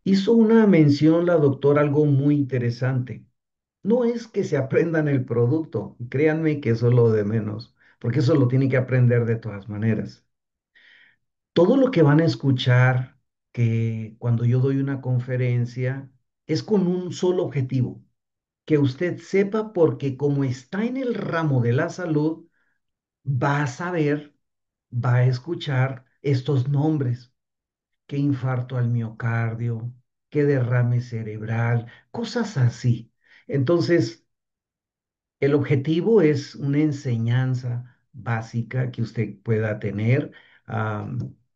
Hizo una mención la doctora algo muy interesante. No es que se aprendan el producto, créanme que eso es lo de menos, porque eso lo tienen que aprender de todas maneras. Todo lo que van a escuchar que cuando yo doy una conferencia es con un solo objetivo, que usted sepa porque como está en el ramo de la salud, va a saber, va a escuchar estos nombres, que infarto al miocardio, que derrame cerebral, cosas así. Entonces, el objetivo es una enseñanza básica que usted pueda tener.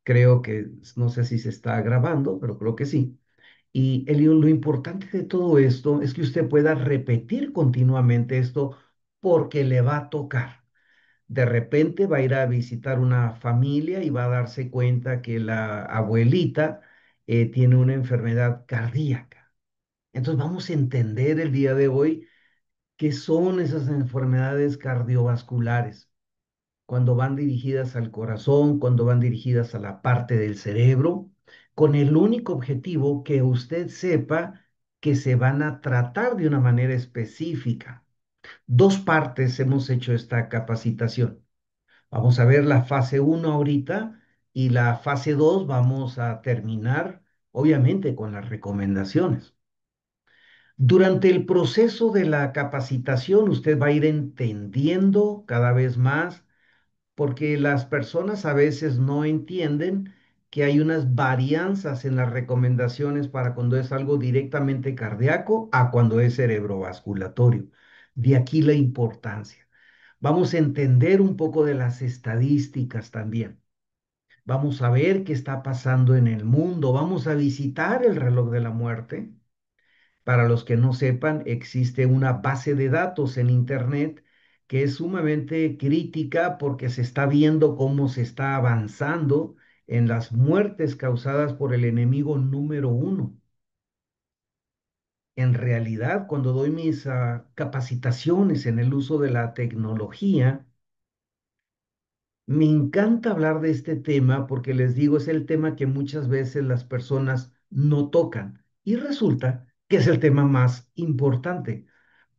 Creo que, no sé si se está grabando, pero creo que sí. Y lo importante de todo esto es que usted pueda repetir continuamente esto porque le va a tocar. De repente va a ir a visitar una familia y va a darse cuenta que la abuelita tiene una enfermedad cardíaca. Entonces vamos a entender el día de hoy qué son esas enfermedades cardiovasculares, cuando van dirigidas al corazón, cuando van dirigidas a la parte del cerebro, con el único objetivo que usted sepa que se van a tratar de una manera específica. Dos partes hemos hecho esta capacitación. Vamos a ver la fase uno ahorita y la fase 2 vamos a terminar, obviamente, con las recomendaciones. Durante el proceso de la capacitación, usted va a ir entendiendo cada vez más, porque las personas a veces no entienden que hay unas varianzas en las recomendaciones para cuando es algo directamente cardíaco a cuando es cerebrovasculatorio. De aquí la importancia. Vamos a entender un poco de las estadísticas también. Vamos a ver qué está pasando en el mundo. Vamos a visitar el reloj de la muerte. Para los que no sepan, existe una base de datos en Internet que es sumamente crítica porque se está viendo cómo se está avanzando en las muertes causadas por el enemigo número uno. En realidad, cuando doy mis capacitaciones en el uso de la tecnología, me encanta hablar de este tema porque les digo, es el tema que muchas veces las personas no tocan y resulta que es el tema más importante.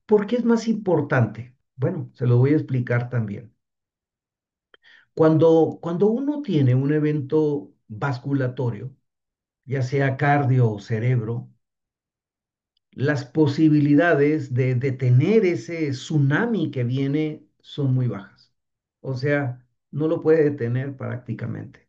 ¿Por qué es más importante? Bueno, se lo voy a explicar también. Cuando uno tiene un evento vasculatorio, ya sea cardio o cerebro, las posibilidades de detener ese tsunami que viene son muy bajas. O sea, no lo puede detener prácticamente.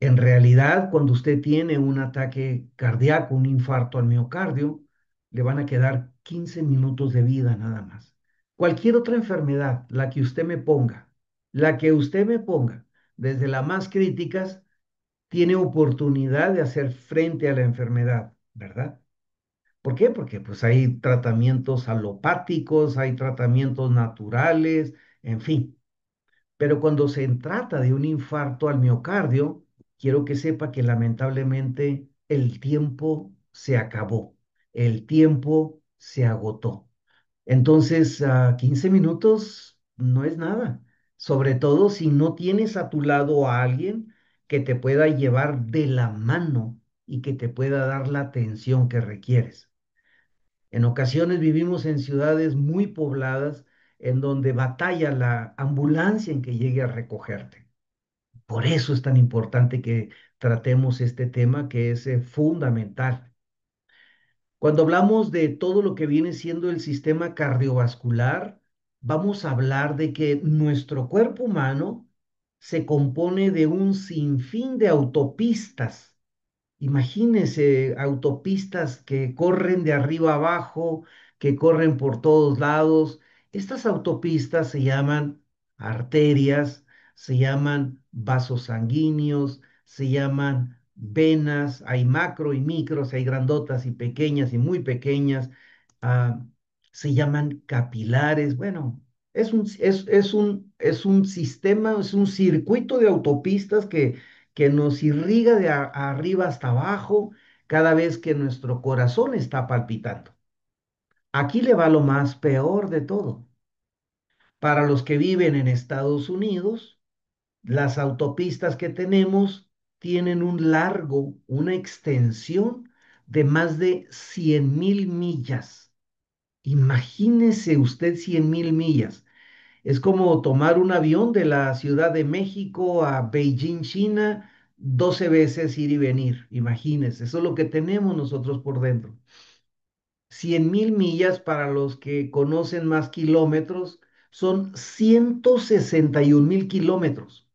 En realidad, cuando usted tiene un ataque cardíaco, un infarto al miocardio, le van a quedar 15 minutos de vida nada más. Cualquier otra enfermedad, la que usted me ponga, desde las más críticas, tiene oportunidad de hacer frente a la enfermedad, ¿verdad? ¿Por qué? Porque pues hay tratamientos alopáticos, hay tratamientos naturales, en fin. Pero cuando se trata de un infarto al miocardio, quiero que sepa que lamentablemente el tiempo se acabó, el tiempo se agotó. Entonces, 15 minutos no es nada, sobre todo si no tienes a tu lado a alguien que te pueda llevar de la mano y que te pueda dar la atención que requieres. En ocasiones vivimos en ciudades muy pobladas en donde batalla la ambulancia en que llegue a recogerte. Por eso es tan importante que tratemos este tema que es fundamental. Cuando hablamos de todo lo que viene siendo el sistema cardiovascular, vamos a hablar de que nuestro cuerpo humano se compone de un sinfín de autopistas. Imagínense autopistas que corren de arriba abajo, que corren por todos lados. Estas autopistas se llaman arterias, se llaman vasos sanguíneos, se llaman venas, hay macro y micros, hay grandotas y pequeñas y muy pequeñas, ah, se llaman capilares. Bueno, es un sistema, es un circuito de autopistas que nos irriga de arriba hasta abajo cada vez que nuestro corazón está palpitando. Aquí le va lo más peor de todo. Para los que viven en Estados Unidos, las autopistas que tenemos tienen un largo, una extensión de más de 100.000 millas. Imagínese usted 100.000 millas. Es como tomar un avión de la Ciudad de México a Beijing, China, 12 veces ir y venir. Imagínese, eso es lo que tenemos nosotros por dentro. 100.000 millas para los que conocen más kilómetros son 161.000 kilómetros.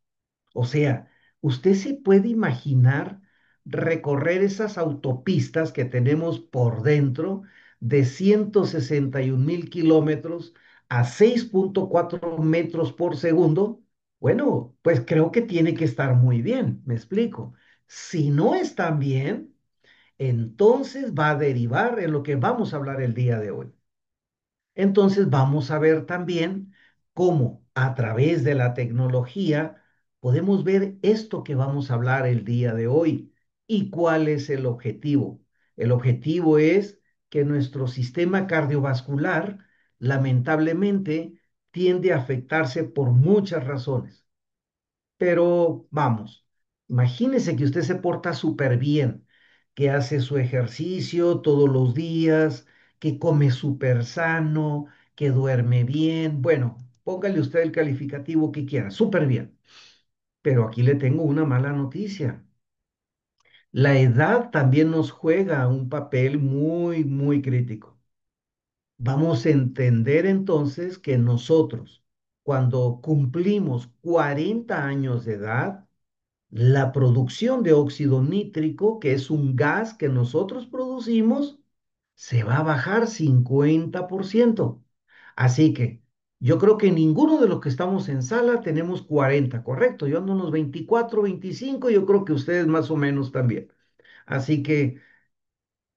O sea, usted se puede imaginar recorrer esas autopistas que tenemos por dentro de 161.000 kilómetros a 6,4 metros por segundo. Bueno, pues creo que tiene que estar muy bien, me explico. Si no está bien, entonces va a derivar en lo que vamos a hablar el día de hoy. Entonces vamos a ver también cómo a través de la tecnología podemos ver esto que vamos a hablar el día de hoy y cuál es el objetivo. El objetivo es que nuestro sistema cardiovascular lamentablemente tiende a afectarse por muchas razones. Pero vamos, imagínese que usted se porta súper bien, que hace su ejercicio todos los días, que come súper sano, que duerme bien. Bueno, póngale usted el calificativo que quiera, súper bien. Pero aquí le tengo una mala noticia. La edad también nos juega un papel muy, muy crítico. Vamos a entender entonces que nosotros, cuando cumplimos 40 años de edad, la producción de óxido nítrico, que es un gas que nosotros producimos, se va a bajar 50%. Así que yo creo que ninguno de los que estamos en sala tenemos 40, correcto. Yo ando unos 24, 25, yo creo que ustedes más o menos también. Así que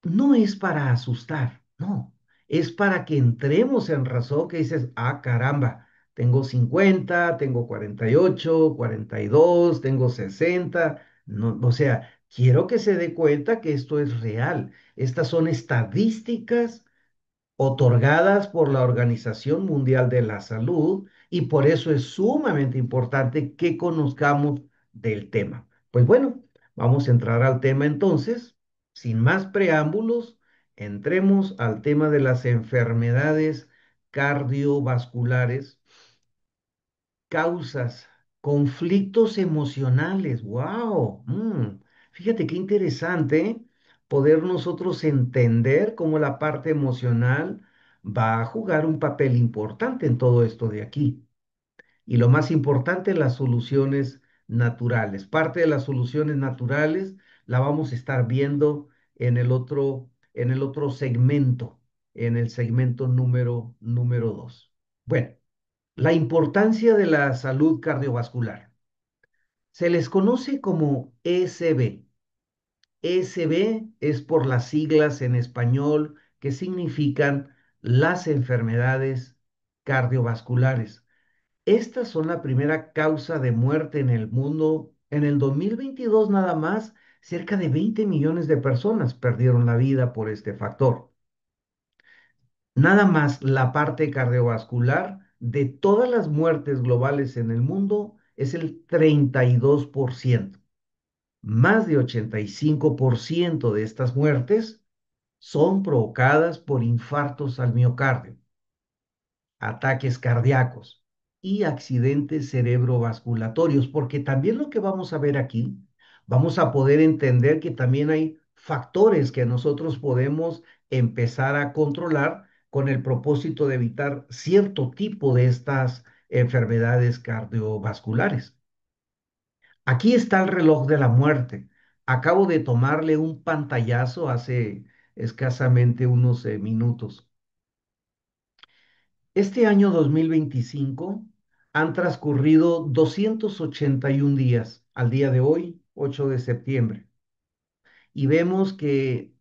no es para asustar, no, es para que entremos en razón que dices, ah, caramba, tengo 50, tengo 48, 42, tengo 60, no, o sea, quiero que se dé cuenta que esto es real. Estas son estadísticas otorgadas por la Organización Mundial de la Salud y por eso es sumamente importante que conozcamos del tema. Pues bueno, vamos a entrar al tema entonces. Sin más preámbulos, entremos al tema de las enfermedades cardiovasculares, causas, conflictos emocionales. ¡Wow! Fíjate qué interesante poder nosotros entender cómo la parte emocional va a jugar un papel importante en todo esto de aquí. Y lo más importante, las soluciones naturales. Parte de las soluciones naturales la vamos a estar viendo en el otro segmento, en el segmento número 2. Bueno. La importancia de la salud cardiovascular. Se les conoce como ECB. ECB es por las siglas en español que significan las enfermedades cardiovasculares. Estas son la primera causa de muerte en el mundo. En el 2022 nada más, cerca de 20 millones de personas perdieron la vida por este factor. Nada más la parte cardiovascular de todas las muertes globales en el mundo es el 32%. Más de 85% de estas muertes son provocadas por infartos al miocardio, ataques cardíacos y accidentes cerebrovasculatorios, porque también lo que vamos a ver aquí, vamos a poder entender que también hay factores que nosotros podemos empezar a controlar con el propósito de evitar cierto tipo de estas enfermedades cardiovasculares. Aquí está el reloj de la muerte. Acabo de tomarle un pantallazo hace escasamente unos minutos. Este año 2025 han transcurrido 281 días al día de hoy, 8 de septiembre, y vemos que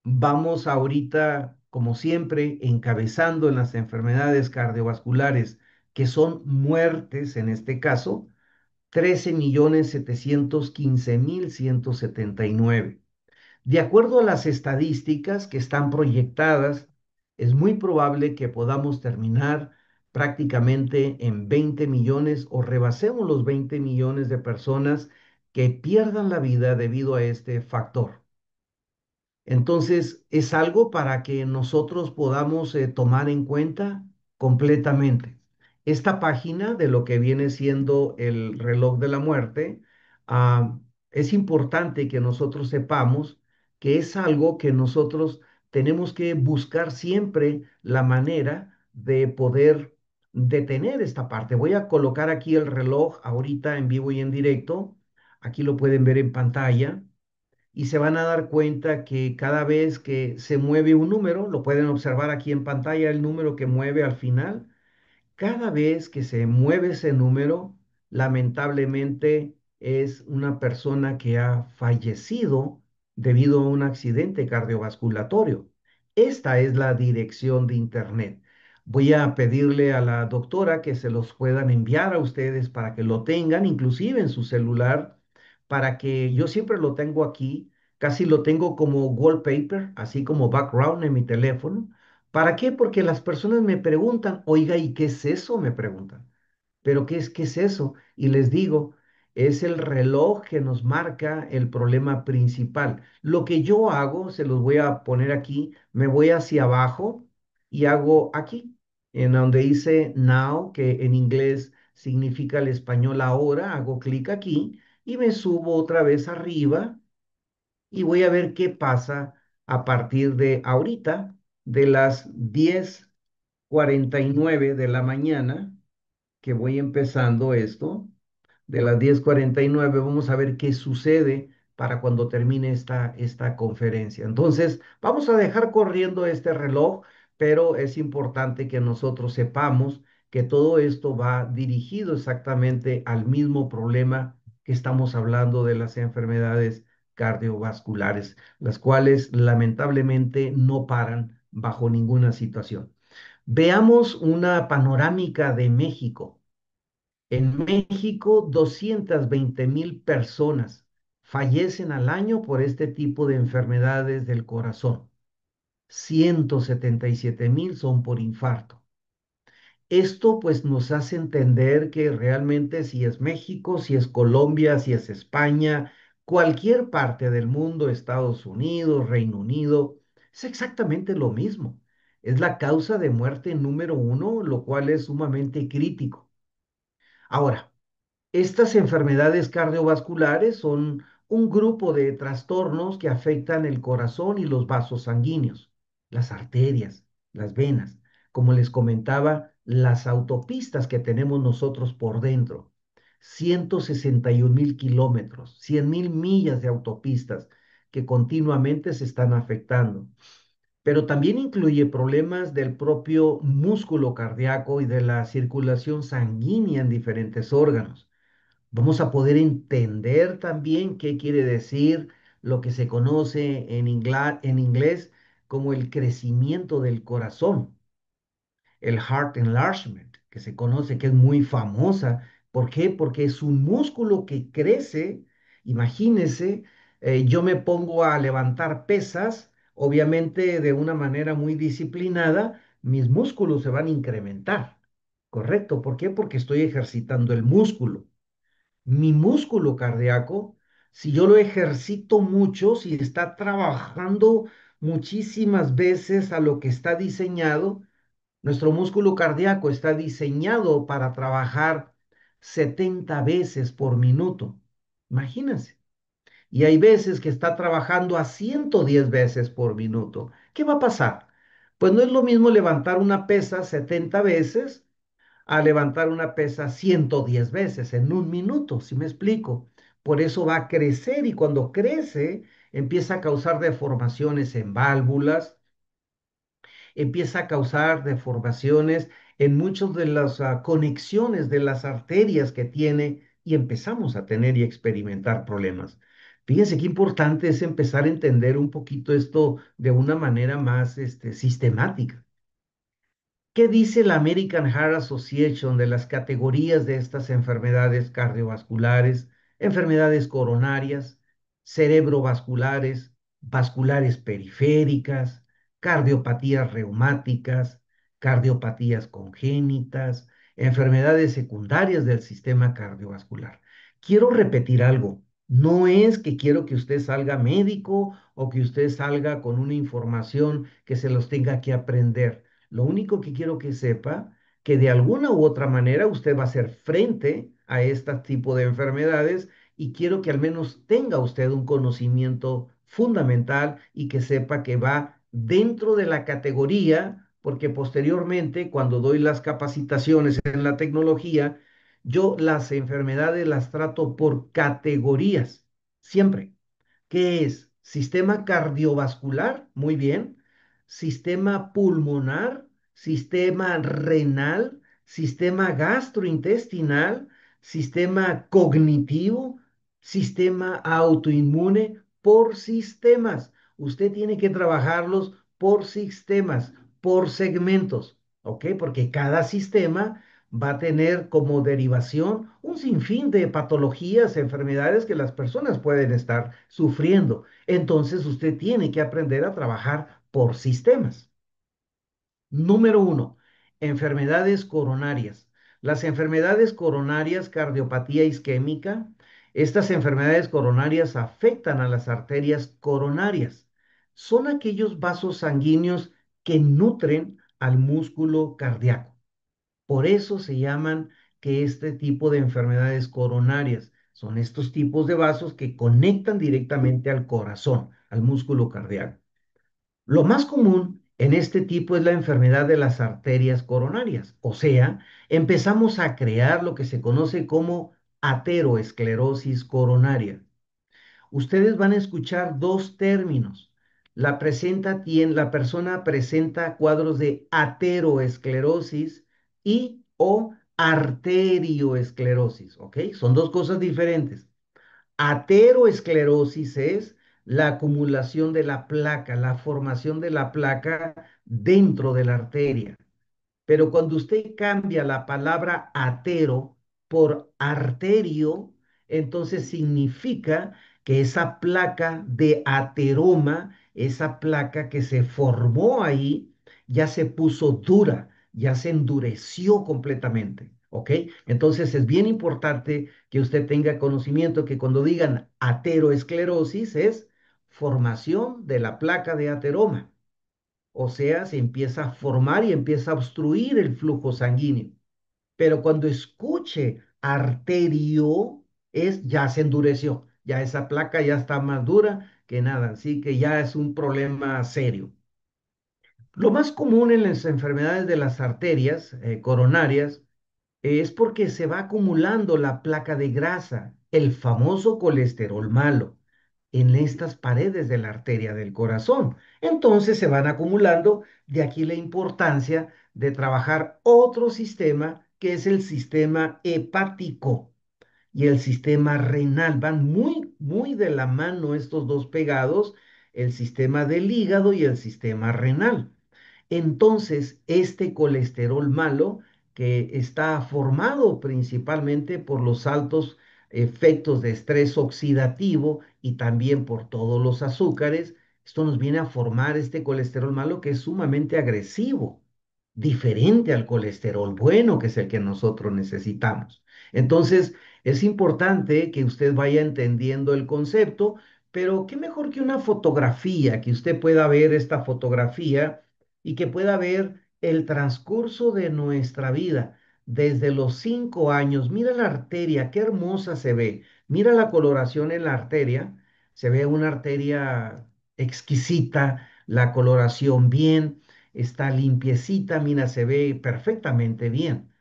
vamos ahorita, como siempre, encabezando en las enfermedades cardiovasculares, que son muertes en este caso, 13.715.179. De acuerdo a las estadísticas que están proyectadas, es muy probable que podamos terminar prácticamente en 20 millones o rebasemos los 20 millones de personas que pierdan la vida debido a este factor. Entonces, es algo para que nosotros podamos tomar en cuenta completamente. Esta página de lo que viene siendo el reloj de la muerte, ah, es importante que nosotros sepamos que es algo que nosotros tenemos que buscar siempre la manera de poder detener esta parte. Voy a colocar aquí el reloj ahorita en vivo y en directo. Aquí lo pueden ver en pantalla y se van a dar cuenta que cada vez que se mueve un número, lo pueden observar aquí en pantalla, el número que mueve al final. Cada vez que se mueve ese número, lamentablemente es una persona que ha fallecido debido a un accidente cardiovasculatorio. Esta es la dirección de Internet. Voy a pedirle a la doctora que se los puedan enviar a ustedes para que lo tengan, inclusive en su celular, para que yo siempre lo tengo aquí, casi lo tengo como wallpaper, así como background en mi teléfono. ¿Para qué? Porque las personas me preguntan, oiga, ¿y qué es eso? Me preguntan. ¿Pero qué es eso? Y les digo, es el reloj que nos marca el problema principal. Lo que yo hago, se los voy a poner aquí, me voy hacia abajo y hago aquí, en donde dice now, que en inglés significa el español ahora, hago clic aquí y me subo otra vez arriba y voy a ver qué pasa a partir de ahorita, de las 10:49 de la mañana, que voy empezando esto. De las 10:49 vamos a ver qué sucede para cuando termine esta conferencia. Entonces, vamos a dejar corriendo este reloj, pero es importante que nosotros sepamos que todo esto va dirigido exactamente al mismo problema que estamos hablando de las enfermedades cardiovasculares, las cuales lamentablemente no paran bajo ninguna situación. Veamos una panorámica de México. En México, 220,000 personas fallecen al año por este tipo de enfermedades del corazón. 177,000 son por infarto. Esto pues nos hace entender que realmente si es México, si es Colombia, si es España, cualquier parte del mundo, Estados Unidos, Reino Unido, es exactamente lo mismo. Es la causa de muerte número uno, lo cual es sumamente crítico. Ahora, estas enfermedades cardiovasculares son un grupo de trastornos que afectan el corazón y los vasos sanguíneos, las arterias, las venas, como les comentaba, las autopistas que tenemos nosotros por dentro. 161,000 kilómetros, 100,000 millas de autopistas que continuamente se están afectando. Pero también incluye problemas del propio músculo cardíaco y de la circulación sanguínea en diferentes órganos. Vamos a poder entender también qué quiere decir lo que se conoce en inglés como el crecimiento del corazón, el heart enlargement, que se conoce, que es muy famosa. ¿Por qué? Porque es un músculo que crece. Imagínese, yo me pongo a levantar pesas, obviamente de una manera muy disciplinada, mis músculos se van a incrementar. ¿Correcto? ¿Por qué? Porque estoy ejercitando el músculo. Mi músculo cardíaco, si yo lo ejercito mucho, si está trabajando muchísimas veces a lo que está diseñado, nuestro músculo cardíaco está diseñado para trabajar 70 veces por minuto. Imagínense. Y hay veces que está trabajando a 110 veces por minuto. ¿Qué va a pasar? Pues no es lo mismo levantar una pesa 70 veces a levantar una pesa 110 veces en un minuto, ¿si me explico? Por eso va a crecer y cuando crece empieza a causar deformaciones en válvulas, empieza a causar deformaciones en muchas de las conexiones de las arterias que tiene y empezamos a tener y experimentar problemas. Fíjense qué importante es empezar a entender un poquito esto de una manera más sistemática. ¿Qué dice la American Heart Association de las categorías de estas enfermedades cardiovasculares, enfermedades coronarias, cerebrovasculares, vasculares periféricas, cardiopatías reumáticas, cardiopatías congénitas, enfermedades secundarias del sistema cardiovascular? Quiero repetir algo. No es que quiero que usted salga médico o que usted salga con una información que se los tenga que aprender. Lo único que quiero que sepa que de alguna u otra manera usted va a hacer frente a este tipo de enfermedades y quiero que al menos tenga usted un conocimiento fundamental y que sepa que va dentro de la categoría, porque posteriormente, cuando doy las capacitaciones en la tecnología, yo las enfermedades las trato por categorías, siempre. ¿Qué es? Sistema cardiovascular, muy bien. Sistema pulmonar, sistema renal, sistema gastrointestinal, sistema cognitivo, sistema autoinmune, por sistemas. Usted tiene que trabajarlos por sistemas, por segmentos, ¿ok? Porque cada sistema va a tener como derivación un sinfín de patologías, enfermedades que las personas pueden estar sufriendo. Entonces usted tiene que aprender a trabajar por sistemas. Número uno, enfermedades coronarias. Las enfermedades coronarias, cardiopatía isquémica, estas enfermedades coronarias afectan a las arterias coronarias. Son aquellos vasos sanguíneos que nutren al músculo cardíaco. Por eso se llaman que este tipo de enfermedades coronarias son estos tipos de vasos que conectan directamente al corazón, al músculo cardíaco. Lo más común en este tipo es la enfermedad de las arterias coronarias, o sea, empezamos a crear lo que se conoce como ateroesclerosis coronaria. Ustedes van a escuchar dos términos. La persona presenta cuadros de ateroesclerosis y o arterioesclerosis, ¿ok? Son dos cosas diferentes. Ateroesclerosis es la acumulación de la placa, la formación de la placa dentro de la arteria. Pero cuando usted cambia la palabra atero por arterio, entonces significa que esa placa de ateroma, esa placa que se formó ahí, ya se puso dura, ya se endureció completamente. ¿Ok? Entonces es bien importante que usted tenga conocimiento que cuando digan ateroesclerosis es formación de la placa de ateroma. O sea, se empieza a formar y empieza a obstruir el flujo sanguíneo. Pero cuando escuche arterio, ya se endureció, ya esa placa ya está más dura que nada, así que ya es un problema serio. Lo más común en las enfermedades de las arterias coronarias es porque se va acumulando la placa de grasa, el famoso colesterol malo, en estas paredes de la arteria del corazón. Entonces se van acumulando, de aquí la importancia de trabajar otro sistema que es el sistema hepático y el sistema renal. Van muy, muy de la mano estos dos pegados, el sistema del hígado y el sistema renal. Entonces, este colesterol malo, que está formado principalmente por los altos efectos de estrés oxidativo y también por todos los azúcares, esto nos viene a formar este colesterol malo que es sumamente agresivo, diferente al colesterol bueno, que es el que nosotros necesitamos. Entonces, es importante que usted vaya entendiendo el concepto, pero qué mejor que una fotografía, que usted pueda ver esta fotografía y que pueda ver el transcurso de nuestra vida desde los 5 años. Mira la arteria, qué hermosa se ve. Mira la coloración en la arteria. Se ve una arteria exquisita, la coloración bien, está limpiecita, mira, se ve perfectamente bien.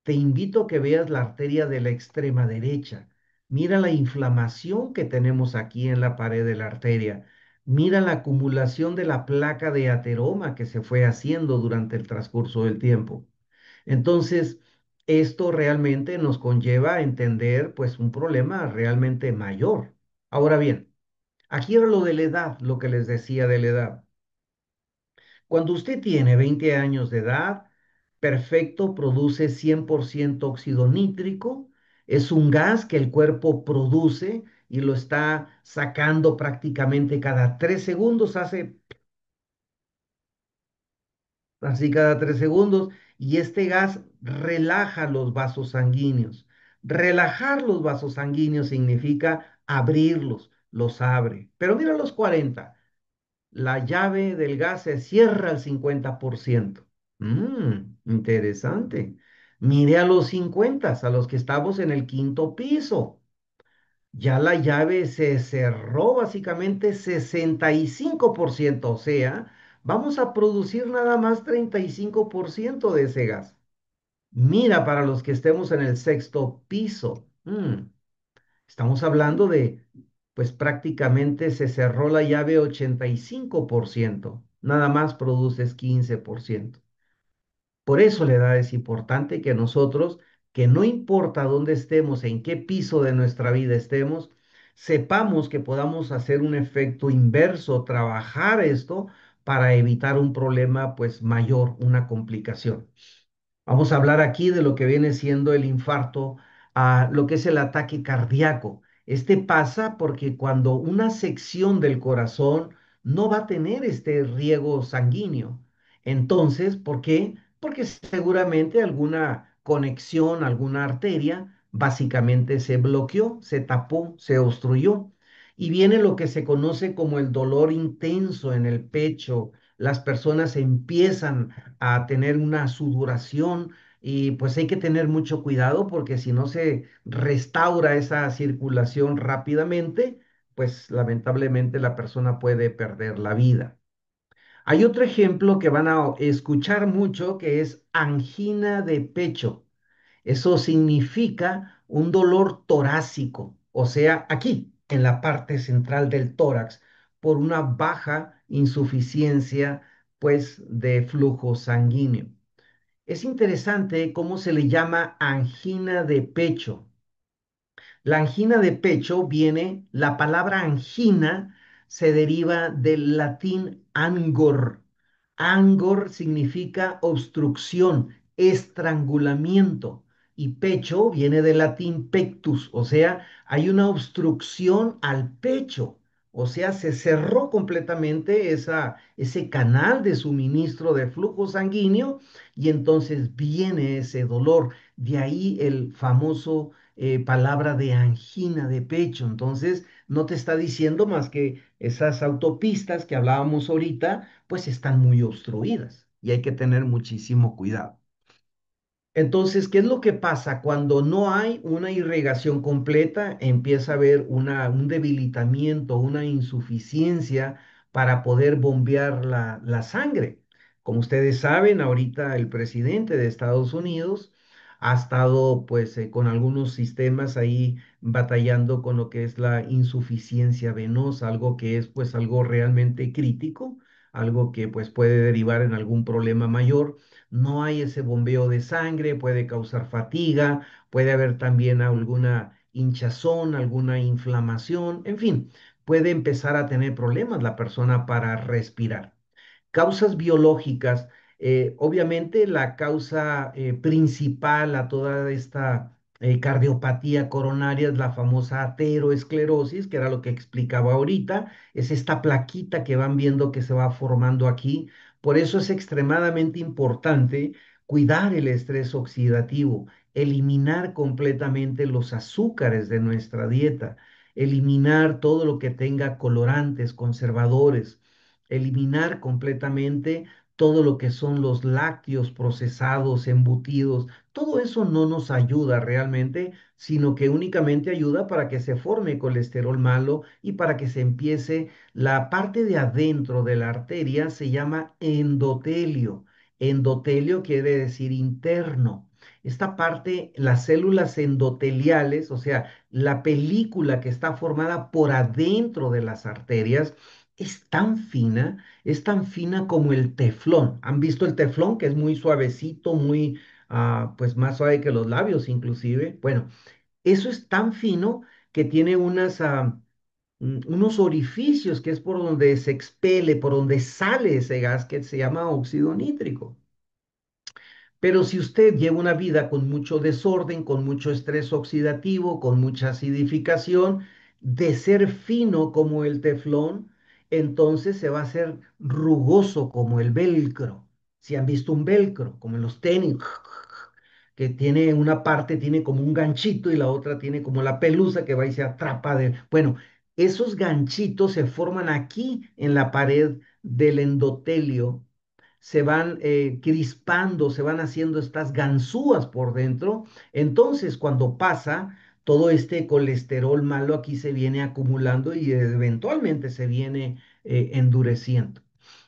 Te invito a que veas la arteria de la extrema derecha. Mira la inflamación que tenemos aquí en la pared de la arteria. Mira la acumulación de la placa de ateroma que se fue haciendo durante el transcurso del tiempo. Entonces, esto realmente nos conlleva a entender pues un problema realmente mayor. Ahora bien, aquí era lo de la edad, lo que les decía de la edad. Cuando usted tiene 20 años de edad, perfecto, produce 100% óxido nítrico. Es un gas que el cuerpo produce y lo está sacando prácticamente cada 3 segundos, hace así cada 3 segundos, y este gas relaja los vasos sanguíneos. Relajar los vasos sanguíneos significa abrirlos, los abre. Pero mira los 40, la llave del gas se cierra al 50%. Interesante. Mire a los 50, a los que estamos en el quinto piso. Ya la llave se cerró básicamente 65%, o sea, vamos a producir nada más 35% de ese gas. Mira, para los que estemos en el sexto piso, estamos hablando de, pues prácticamente se cerró la llave 85%, nada más produces 15%. Por eso la edad es importante que nosotros, que no importa dónde estemos, en qué piso de nuestra vida estemos, sepamos que podamos hacer un efecto inverso, trabajar esto para evitar un problema pues mayor, una complicación. Vamos a hablar aquí de lo que viene siendo el infarto, a lo que es el ataque cardíaco. Este pasa porque cuando una sección del corazón no va a tener este riego sanguíneo. Entonces, ¿por qué? Porque seguramente alguna conexión, alguna arteria, básicamente se bloqueó, se tapó, se obstruyó. Y viene lo que se conoce como el dolor intenso en el pecho. Las personas empiezan a tener una sudoración y pues hay que tener mucho cuidado porque si no se restaura esa circulación rápidamente, pues lamentablemente la persona puede perder la vida. Hay otro ejemplo que van a escuchar mucho que es angina de pecho. Eso significa un dolor torácico, o sea, aquí, en la parte central del tórax, por una baja insuficiencia, pues, de flujo sanguíneo. Es interesante cómo se le llama angina de pecho. La angina de pecho viene, la palabra angina se deriva del latín angor. Angor significa obstrucción, estrangulamiento. Y pecho viene del latín pectus, o sea, hay una obstrucción al pecho. O sea, se cerró completamente ese canal de suministro de flujo sanguíneo y entonces viene ese dolor. De ahí el famoso palabra de angina de pecho. Entonces, no te está diciendo más que esas autopistas que hablábamos ahorita, pues están muy obstruidas y hay que tener muchísimo cuidado. Entonces, ¿qué es lo que pasa? Cuando no hay una irrigación completa, empieza a haber un debilitamiento, una insuficiencia para poder bombear la sangre. Como ustedes saben, ahorita el presidente de Estados Unidos ha estado pues con algunos sistemas ahí batallando con lo que es la insuficiencia venosa, algo que es pues algo realmente crítico, algo que pues puede derivar en algún problema mayor. No hay ese bombeo de sangre, puede causar fatiga, puede haber también alguna hinchazón, alguna inflamación, en fin, puede empezar a tener problemas la persona para respirar. Causas biológicas, obviamente la causa principal a toda esta cardiopatía coronaria es la famosa ateroesclerosis, que era lo que explicaba ahorita, es esta plaquita que van viendo que se va formando aquí. Por eso es extremadamente importante cuidar el estrés oxidativo, eliminar completamente los azúcares de nuestra dieta, eliminar todo lo que tenga colorantes, conservadores, eliminar completamente todo lo que son los lácteos procesados, embutidos. Todo eso no nos ayuda realmente, sino que únicamente ayuda para que se forme colesterol malo y para que se empiece la parte de adentro de la arteria, se llama endotelio. Endotelio quiere decir interno. Esta parte, las células endoteliales, o sea, la película que está formada por adentro de las arterias, es tan fina como el teflón. ¿Han visto el teflón, que es muy suavecito, muy, pues más suave que los labios inclusive? Bueno, eso es tan fino que tiene unos orificios que es por donde se expele, por donde sale ese gas que se llama óxido nítrico. Pero si usted lleva una vida con mucho desorden, con mucho estrés oxidativo, con mucha acidificación, de ser fino como el teflón, entonces se va a hacer rugoso como el velcro. Si han visto un velcro, como en los tenis, que tiene una parte, tiene como un ganchito y la otra tiene como la pelusa que va y se atrapa de... Bueno, esos ganchitos se forman aquí en la pared del endotelio, se van crispando, se van haciendo estas ganzúas por dentro. Entonces, cuando pasa, todo este colesterol malo aquí se viene acumulando y eventualmente se viene endureciendo.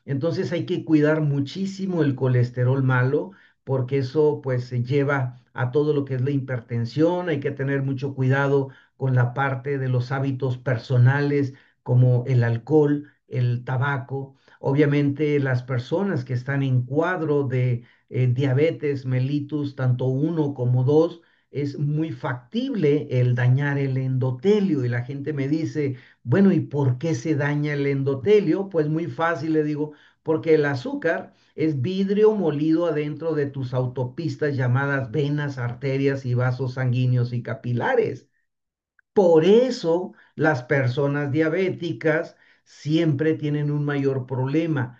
Entonces hay que cuidar muchísimo el colesterol malo porque eso pues se lleva a todo lo que es la hipertensión. Hay que tener mucho cuidado con la parte de los hábitos personales como el alcohol, el tabaco. Obviamente las personas que están en cuadro de diabetes mellitus, tanto uno como dos, es muy factible el dañar el endotelio y la gente me dice, bueno, ¿y por qué se daña el endotelio? Pues muy fácil, le digo, porque el azúcar es vidrio molido adentro de tus autopistas llamadas venas, arterias y vasos sanguíneos y capilares. Por eso las personas diabéticas siempre tienen un mayor problema.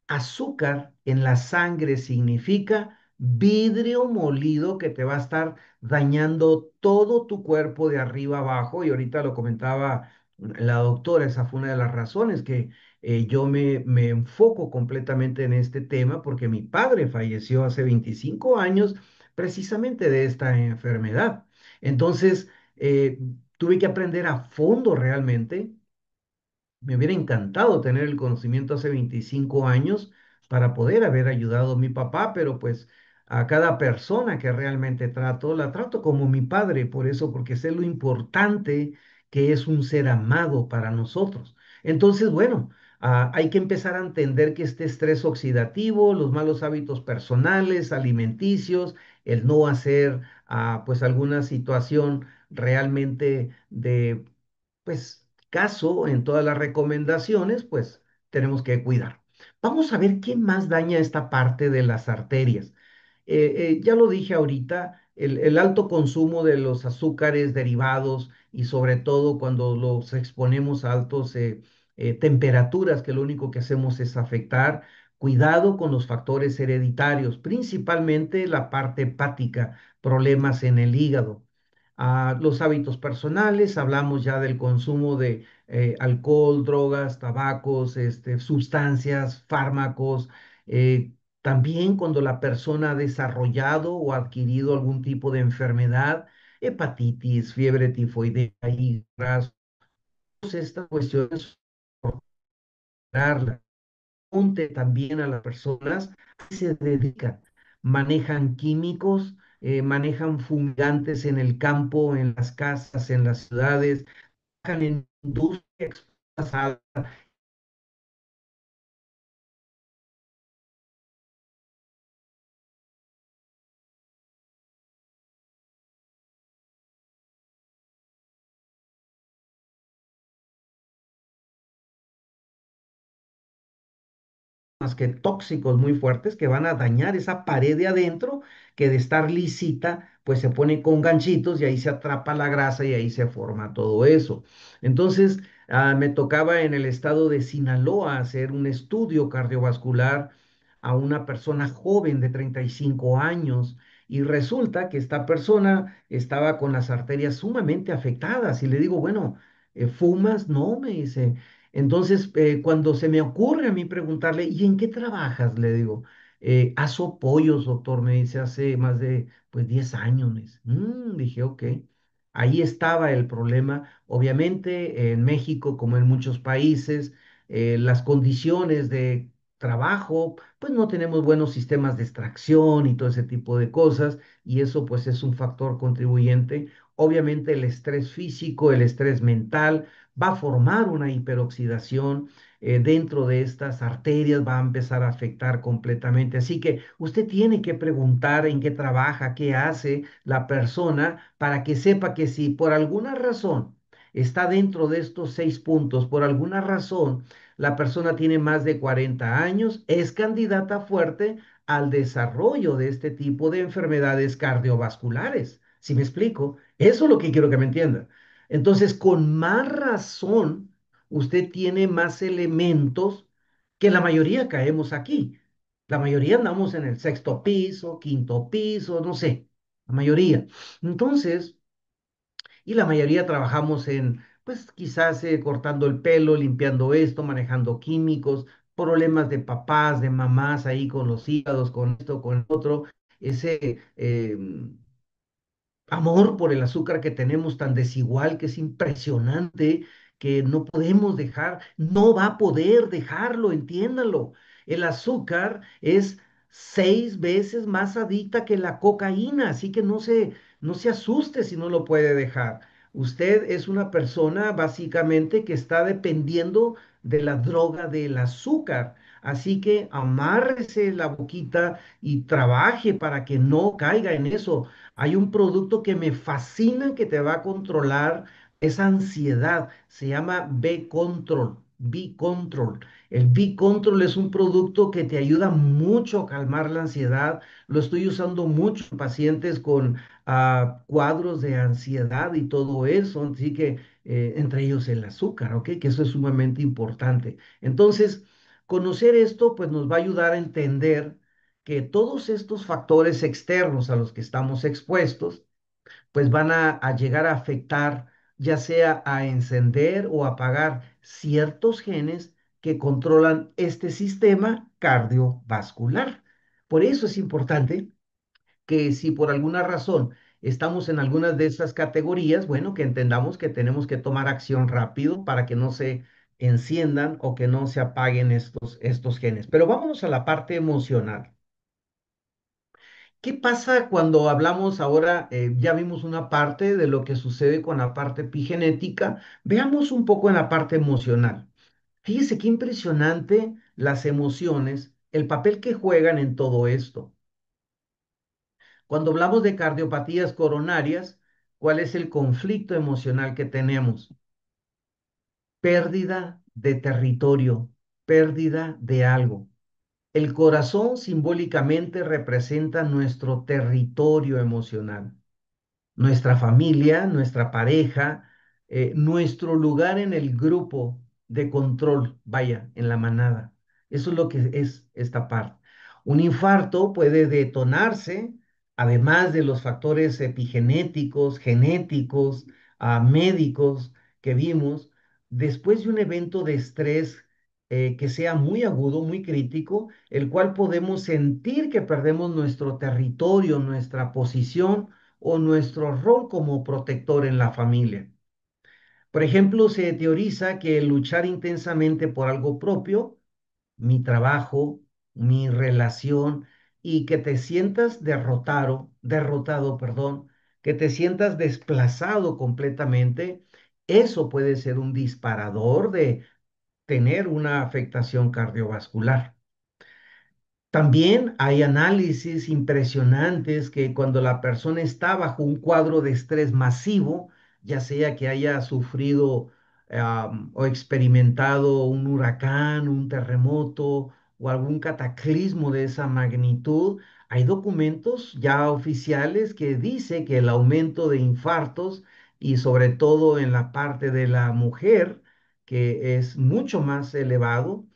Azúcar en la sangre significa vidrio molido que te va a estar dañando todo tu cuerpo de arriba abajo. Y ahorita lo comentaba la doctora, esa fue una de las razones que yo me enfoco completamente en este tema, porque mi padre falleció hace 25 años precisamente de esta enfermedad. Entonces, tuve que aprender a fondo realmente. Me hubiera encantado tener el conocimiento hace 25 años para poder haber ayudado a mi papá, pero pues a cada persona que realmente trato, la trato como mi padre, por eso, porque sé lo importante que es un ser amado para nosotros. Entonces, bueno, hay que empezar a entender que este estrés oxidativo, los malos hábitos personales, alimenticios, el no hacer pues alguna situación realmente de pues caso en todas las recomendaciones, pues tenemos que cuidar. Vamos a ver qué más daña esta parte de las arterias. Ya lo dije ahorita, el alto consumo de los azúcares derivados y sobre todo cuando los exponemos a altos temperaturas, que lo único que hacemos es afectar. Cuidado con los factores hereditarios, principalmente la parte hepática, problemas en el hígado. Los hábitos personales, hablamos ya del consumo de alcohol, drogas, tabacos, sustancias, fármacos. También cuando la persona ha desarrollado o adquirido algún tipo de enfermedad, hepatitis, fiebre tifoidea, hígado, todas estas cuestiones, pregunte también a las personas que se dedican, manejan químicos, manejan fumigantes en el campo, en las casas, en las ciudades, trabajan en industria exportación, más que tóxicos muy fuertes que van a dañar esa pared de adentro, que de estar lisita, pues se pone con ganchitos y ahí se atrapa la grasa y ahí se forma todo eso. Entonces, me tocaba en el estado de Sinaloa hacer un estudio cardiovascular a una persona joven de 35 años. Y resulta que esta persona estaba con las arterias sumamente afectadas. Y le digo, bueno, ¿fumas? No, me dice. Entonces, cuando se me ocurre a mí preguntarle, ¿y en qué trabajas? Le digo, aso pollos, doctor, me dice, hace más de, pues, 10 años. Me dice. Dije, ok, ahí estaba el problema. Obviamente, en México, como en muchos países, las condiciones de trabajo, pues no tenemos buenos sistemas de extracción y todo ese tipo de cosas, y eso pues es un factor contribuyente. Obviamente el estrés físico, el estrés mental, va a formar una hiperoxidación dentro de estas arterias, va a empezar a afectar completamente. Así que usted tiene que preguntar en qué trabaja, qué hace la persona para que sepa que si por alguna razón está dentro de estos 6 puntos, por alguna razón la persona tiene más de 40 años, es candidata fuerte al desarrollo de este tipo de enfermedades cardiovasculares. ¿Sí me explico? Eso es lo que quiero que me entienda. Entonces, con más razón, usted tiene más elementos que la mayoría caemos aquí. La mayoría andamos en el sexto piso, quinto piso, no sé, la mayoría. Entonces, y la mayoría trabajamos en, pues quizás cortando el pelo, limpiando esto, manejando químicos, problemas de papás, de mamás ahí con los hígados, con esto, con otro, ese amor por el azúcar que tenemos tan desigual, que es impresionante, que no podemos dejar, no va a poder dejarlo, entiéndalo. El azúcar es 6 veces más adicta que la cocaína, así que no se asuste si no lo puede dejar. Usted es una persona básicamente que está dependiendo de la droga del azúcar. Así que amárrese la boquita y trabaje para que no caiga en eso. Hay un producto que me fascina que te va a controlar esa ansiedad. Se llama B-Control. B-Control. El B-Control es un producto que te ayuda mucho a calmar la ansiedad. Lo estoy usando mucho en pacientes con cuadros de ansiedad y todo eso. Así que entre ellos el azúcar, ¿ok? Que eso es sumamente importante. Entonces, conocer esto pues nos va a ayudar a entender que todos estos factores externos a los que estamos expuestos, pues van a llegar a afectar, ya sea a encender o apagar ciertos genes que controlan este sistema cardiovascular. Por eso es importante que si por alguna razón estamos en algunas de estas categorías, bueno, que entendamos que tenemos que tomar acción rápido para que no se enciendan o que no se apaguen estos genes. Pero vámonos a la parte emocional. ¿Qué pasa cuando hablamos ahora? Ya vimos una parte de lo que sucede con la parte epigenética. Veamos un poco en la parte emocional. Fíjese qué impresionante las emociones, el papel que juegan en todo esto. Cuando hablamos de cardiopatías coronarias, ¿cuál es el conflicto emocional que tenemos? Pérdida de territorio, pérdida de algo. El corazón simbólicamente representa nuestro territorio emocional, nuestra familia, nuestra pareja, nuestro lugar en el grupo de control, vaya, en la manada. Eso es lo que es esta parte. Un infarto puede detonarse, además de los factores epigenéticos, genéticos, médicos que vimos, después de un evento de estrés que sea muy agudo, muy crítico, el cual podemos sentir que perdemos nuestro territorio, nuestra posición o nuestro rol como protector en la familia. Por ejemplo, se teoriza que luchar intensamente por algo propio, mi trabajo, mi relación, y que te sientas derrotado, perdón, que te sientas desplazado completamente, eso puede ser un disparador de tener una afectación cardiovascular. También hay análisis impresionantes que cuando la persona está bajo un cuadro de estrés masivo, ya sea que haya sufrido o experimentado un huracán, un terremoto o algún cataclismo de esa magnitud, hay documentos ya oficiales que dice que el aumento de infartos y sobre todo en la parte de la mujer, que es mucho más elevado,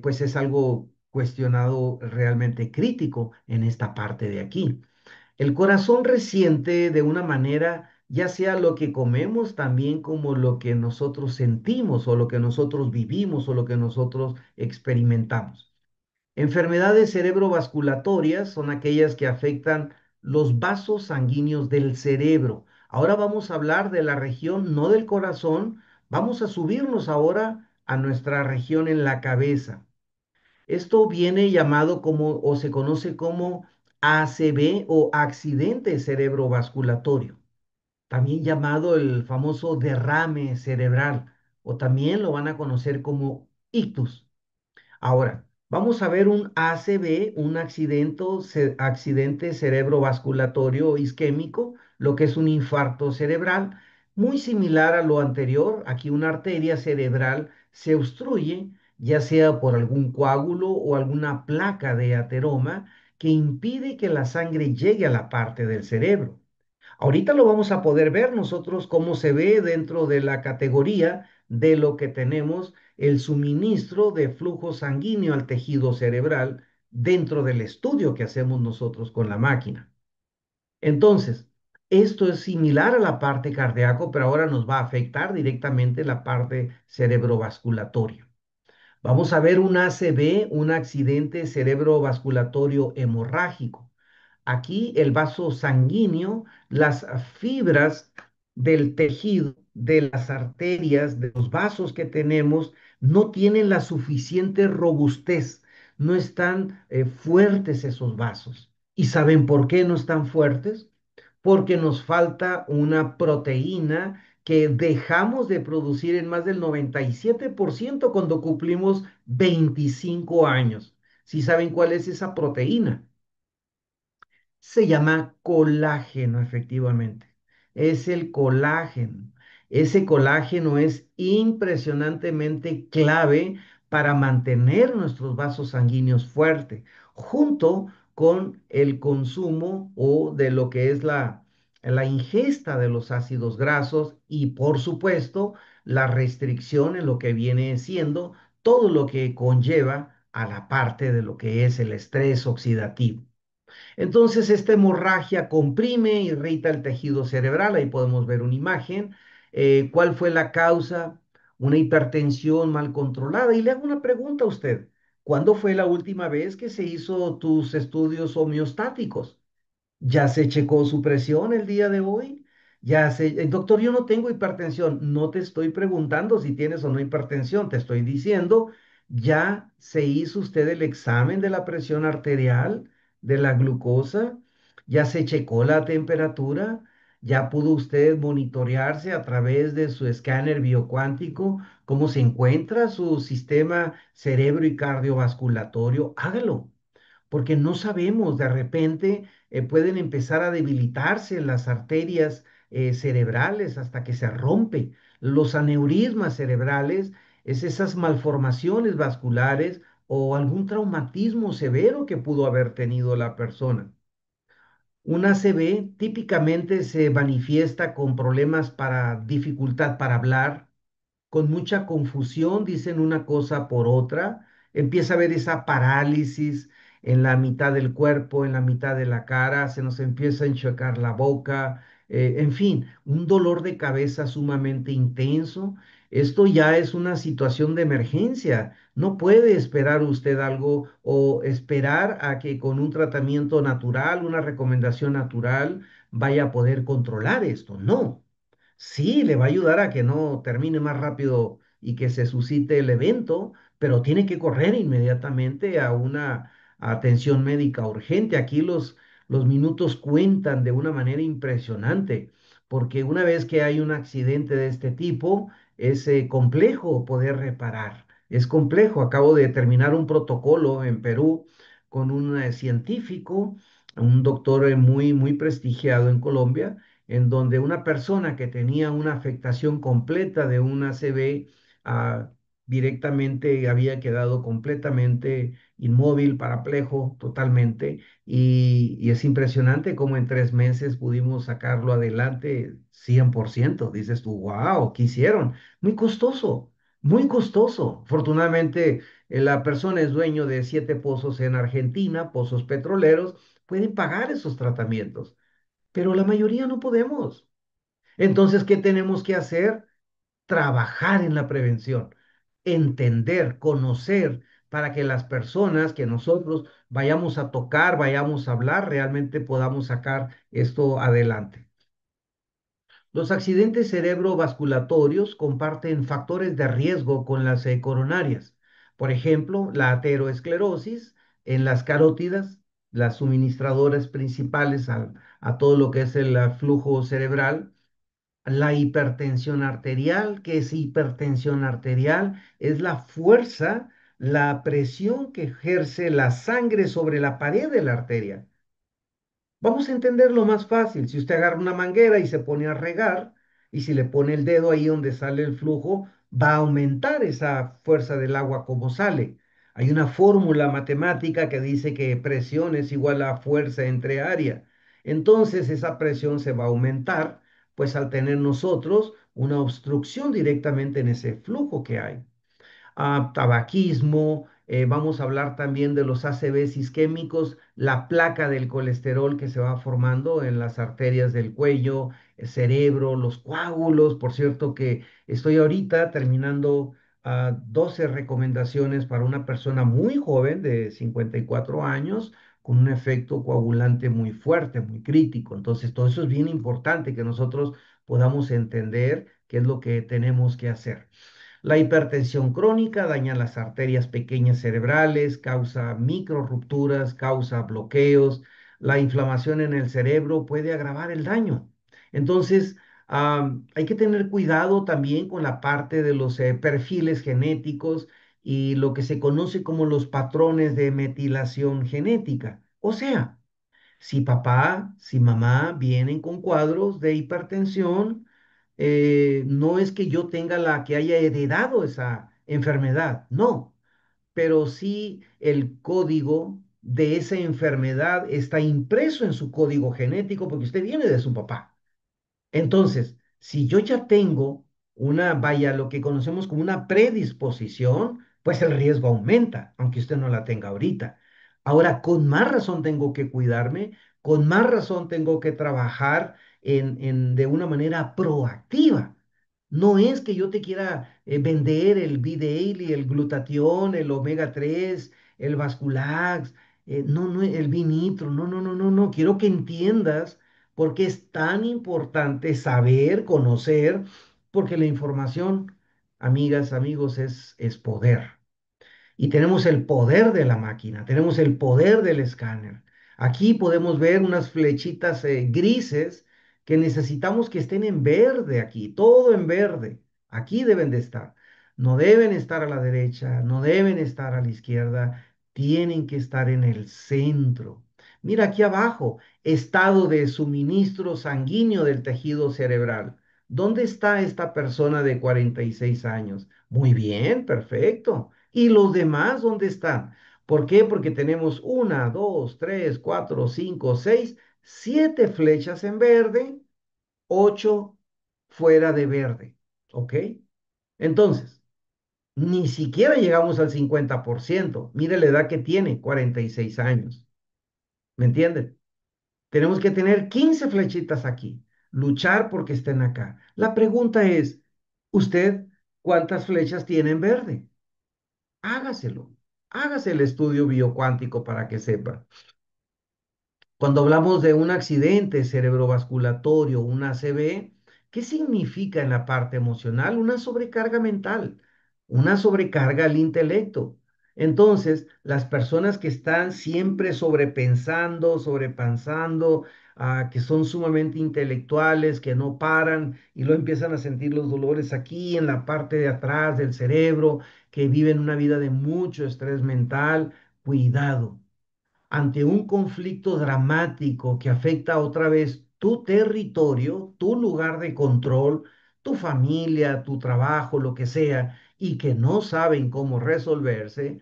pues es algo cuestionado realmente crítico en esta parte de aquí. El corazón resiente de una manera, ya sea lo que comemos, también como lo que nosotros sentimos o lo que nosotros vivimos o lo que nosotros experimentamos. Enfermedades cerebrovasculatorias son aquellas que afectan los vasos sanguíneos del cerebro. Ahora vamos a hablar de la región, no del corazón, vamos a subirnos ahora a nuestra región en la cabeza. Esto viene llamado como o se conoce como ACV o accidente cerebrovasculatorio, también llamado el famoso derrame cerebral o también lo van a conocer como ictus. Ahora, vamos a ver un ACV, un accidente cerebrovasculatorio isquémico, lo que es un infarto cerebral, muy similar a lo anterior. Aquí una arteria cerebral se obstruye, ya sea por algún coágulo o alguna placa de ateroma que impide que la sangre llegue a la parte del cerebro. Ahorita lo vamos a poder ver nosotros cómo se ve dentro de la categoría de lo que tenemos el suministro de flujo sanguíneo al tejido cerebral, dentro del estudio que hacemos nosotros con la máquina. Entonces, esto es similar a la parte cardíaco, pero ahora nos va a afectar directamente la parte cerebrovasculatoria. Vamos a ver un ACV, un accidente cerebrovasculatorio hemorrágico. Aquí el vaso sanguíneo, las fibras del tejido, de las arterias, de los vasos que tenemos, no tienen la suficiente robustez, no están fuertes esos vasos. ¿Y saben por qué no están fuertes? Porque nos falta una proteína que dejamos de producir en más del 97% cuando cumplimos 25 años. ¿Sí saben cuál es esa proteína? Se llama colágeno, efectivamente. Es el colágeno. Ese colágeno es impresionantemente clave para mantener nuestros vasos sanguíneos fuertes, junto con el consumo o de lo que es la ingesta de los ácidos grasos y, por supuesto, la restricción en lo que viene siendo todo lo que conlleva a la parte de lo que es el estrés oxidativo. Entonces, esta hemorragia comprime, irrita el tejido cerebral, ahí podemos ver una imagen. ¿Cuál fue la causa? Una hipertensión mal controlada. Y le hago una pregunta a usted. ¿Cuándo fue la última vez que se hizo tus estudios homeostáticos? ¿Ya se checó su presión el día de hoy? Doctor, yo no tengo hipertensión. No te estoy preguntando si tienes o no hipertensión. Te estoy diciendo, ¿ya se hizo usted el examen de la presión arterial, de la glucosa? ¿Ya se checó la temperatura? ¿Ya pudo usted monitorearse a través de su escáner biocuántico cómo se encuentra su sistema cerebro y cardiovasculatorio? Hágalo porque no sabemos, de repente pueden empezar a debilitarse las arterias cerebrales hasta que se rompe. Los aneurismas cerebrales es esas malformaciones vasculares o algún traumatismo severo que pudo haber tenido la persona. Un ACV típicamente se manifiesta con problemas para dificultad para hablar, con mucha confusión, dicen una cosa por otra, empieza a haber esa parálisis en la mitad del cuerpo, en la mitad de la cara, se nos empieza a enchocar la boca, en fin, un dolor de cabeza sumamente intenso. Esto ya es una situación de emergencia. No puede esperar usted algo o esperar a que con un tratamiento natural, una recomendación natural, vaya a poder controlar esto. No. Sí, le va a ayudar a que no termine más rápido y que se suscite el evento, pero tiene que correr inmediatamente a una atención médica urgente. Aquí los minutos cuentan de una manera impresionante, porque una vez que hay un accidente de este tipo, es complejo poder reparar. Es complejo. Acabo de terminar un protocolo en Perú con un científico, un doctor muy prestigiado en Colombia en donde una persona que tenía una afectación completa de un ACV directamente había quedado completamente inmóvil, paraplejo totalmente, y es impresionante cómo en 3 meses pudimos sacarlo adelante 100%. Dices tú, wow, ¿qué hicieron? Muy costoso. Muy costoso. Afortunadamente, la persona es dueño de 7 pozos en Argentina, pozos petroleros, pueden pagar esos tratamientos, pero la mayoría no podemos. Entonces, ¿qué tenemos que hacer? Trabajar en la prevención, entender, conocer, para que las personas que nosotros vayamos a tocar, vayamos a hablar, realmente podamos sacar esto adelante. Los accidentes cerebrovasculatorios comparten factores de riesgo con las coronarias. Por ejemplo, la ateroesclerosis en las carótidas, las suministradoras principales a todo lo que es el flujo cerebral. La hipertensión arterial, ¿qué es hipertensión arterial? Es la fuerza, la presión que ejerce la sangre sobre la pared de la arteria. Vamos a entenderlo más fácil. Si usted agarra una manguera y se pone a regar, y si le pone el dedo ahí donde sale el flujo, va a aumentar esa fuerza del agua como sale. Hay una fórmula matemática que dice que presión es igual a fuerza entre área. Entonces esa presión se va a aumentar, pues al tener nosotros una obstrucción directamente en ese flujo que hay. Tabaquismo, Vamos a hablar también de los ACVs isquémicos, la placa del colesterol que se va formando en las arterias del cuello, el cerebro, los coágulos. Por cierto que estoy ahorita terminando 12 recomendaciones para una persona muy joven de 54 años con un efecto coagulante muy fuerte, muy crítico. Entonces, todo eso es bien importante que nosotros podamos entender qué es lo que tenemos que hacer. La hipertensión crónica daña las arterias pequeñas cerebrales, causa microrupturas, causa bloqueos. La inflamación en el cerebro puede agravar el daño. Entonces, hay que tener cuidado también con la parte de los perfiles genéticos y lo que se conoce como los patrones de metilación genética. O sea, si papá, si mamá vienen con cuadros de hipertensión, no es que yo tenga la que haya heredado esa enfermedad, no, pero sí el código de esa enfermedad está impreso en su código genético porque usted viene de su papá. Entonces, si yo ya tengo vaya, lo que conocemos como una predisposición, pues el riesgo aumenta, aunque usted no la tenga ahorita. Ahora, con más razón tengo que cuidarme, con más razón tengo que trabajar de una manera proactiva. No es que yo te quiera vender el B-Daily, el glutatión, el omega 3, el Vasculax, no, no, el Vinitro, no, no, no, no, no. Quiero que entiendas porque es tan importante saber, conocer, porque la información, amigas, amigos, es poder. Y tenemos el poder de la máquina, tenemos el poder del escáner. Aquí podemos ver unas flechitas grises que necesitamos que estén en verde aquí, todo en verde. Aquí deben de estar. No deben estar a la derecha, no deben estar a la izquierda, tienen que estar en el centro. Mira aquí abajo, estado de suministro sanguíneo del tejido cerebral. ¿Dónde está esta persona de 46 años? Muy bien, perfecto. ¿Y los demás dónde están? ¿Por qué? Porque tenemos una, dos, tres, cuatro, cinco, seis, siete flechas en verde, ocho fuera de verde. ¿Ok? Entonces, ni siquiera llegamos al 50%. Mire la edad que tiene, 46 años. ¿Me entienden? Tenemos que tener 15 flechitas aquí, luchar porque estén acá. La pregunta es, ¿usted cuántas flechas tiene en verde? Hágaselo. Hágase el estudio biocuántico para que sepa. Cuando hablamos de un accidente cerebrovasculatorio, un ACV, ¿qué significa en la parte emocional? Una sobrecarga mental, una sobrecarga al intelecto. Entonces, las personas que están siempre sobrepensando, sobrepensando, que son sumamente intelectuales, que no paran y luego empiezan a sentir los dolores aquí en la parte de atrás del cerebro, que viven una vida de mucho estrés mental, cuidado ante un conflicto dramático que afecta otra vez tu territorio, tu lugar de control, tu familia, tu trabajo, lo que sea, y que no saben cómo resolverse,